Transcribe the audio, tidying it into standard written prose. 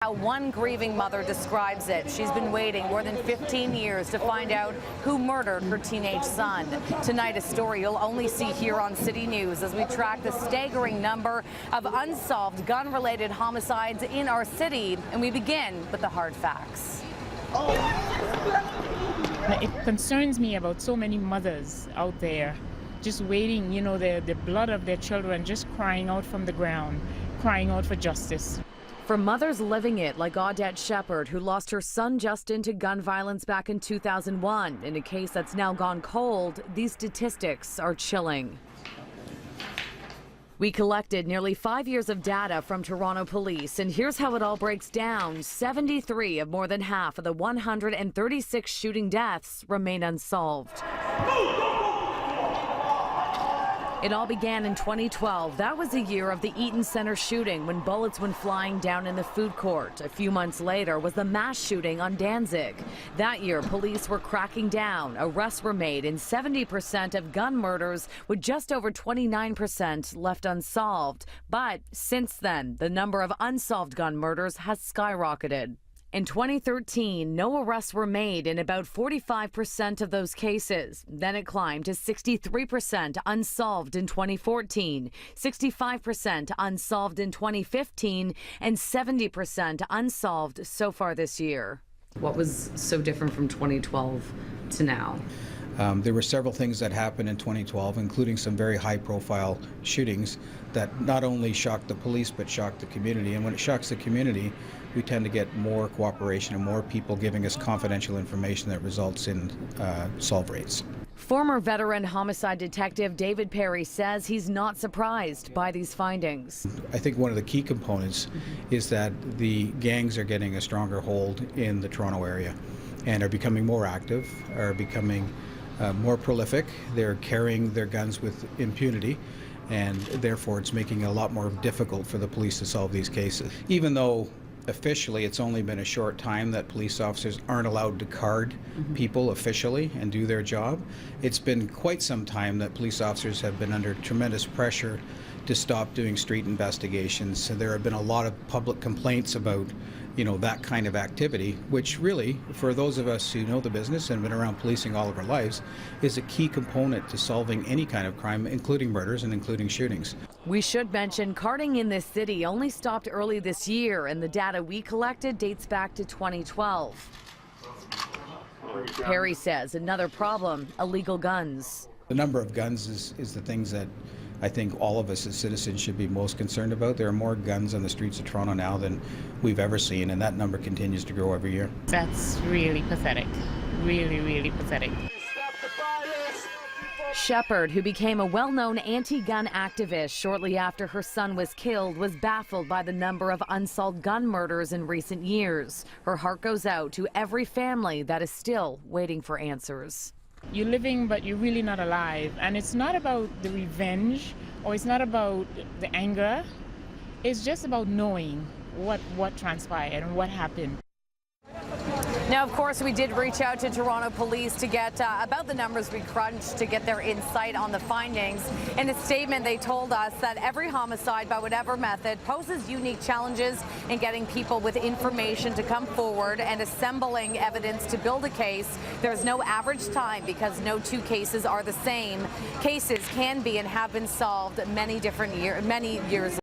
How one grieving mother describes it. She's been waiting more than 15 years to find out who murdered her teenage son. Tonight, a story you'll only see here on City News as we track the staggering number of unsolved gun-related homicides in our city. And we begin with the hard facts. It concerns me about so many mothers out there just waiting, the blood of their children just crying out from the ground, crying out for justice. For mothers living it, like Audette Shepard, who lost her son Justin to gun violence back in 2001. In a case that's now gone cold, these statistics are chilling. We collected nearly 5 years of data from Toronto police, and here's how it all breaks down. 73 of more than half of the 136 shooting deaths remain unsolved. It all began in 2012. That was the year of the Eaton Center shooting when bullets went flying down in the food court. A few months later was the mass shooting on Danzig. That year, police were cracking down. Arrests were made in 70% of gun murders, with just over 29% left unsolved. But since then, the number of unsolved gun murders has skyrocketed. In 2013, no arrests were made in about 45% of those cases. Then it climbed to 63% unsolved in 2014, 65% unsolved in 2015, and 70% unsolved so far this year. What was so different from 2012 to now? There were several things that happened in 2012, including some very high-profile shootings that not only shocked the police but shocked the community. And when it shocks the community, we tend to get more cooperation and more people giving us confidential information that results in solve rates. Former veteran homicide detective David Perry says he's not surprised by these findings. I think one of the key components is that the gangs are getting a stronger hold in the Toronto area and are becoming more active, are becoming more prolific. They're carrying their guns with impunity, and therefore it's making it a lot more difficult for the police to solve these cases. Even though officially it's only been a short time that police officers aren't allowed to card people officially and do their job, it's been quite some time that police officers have been under tremendous pressure to stop doing street investigations. So there have been a lot of public complaints about that kind of activity, which really, for those of us who know the business and been around policing all of our lives, is a key component to solving any kind of crime, including murders and including shootings. We should mention carding in this city only stopped early this year, and the data we collected dates back to 2012. Perry says another problem, illegal guns. The number of guns is the things that I think all of us as citizens should be most concerned about. There are more guns on the streets of Toronto now than we've ever seen, and that number continues to grow every year. That's really pathetic. Really, really pathetic. Shepard, who became a well-known anti-gun activist shortly after her son was killed, was baffled by the number of unsolved gun murders in recent years. Her heart goes out to every family that is still waiting for answers. You're living, but you're really not alive. And it's not about the revenge, or it's not about the anger. It's just about knowing what transpired and what happened. Now, of course, we did reach out to Toronto police to get about the numbers we crunched to get their insight on the findings. In a statement, they told us that every homicide, by whatever method, poses unique challenges in getting people with information to come forward and assembling evidence to build a case. There's no average time because no two cases are the same. Cases can be and have been solved many years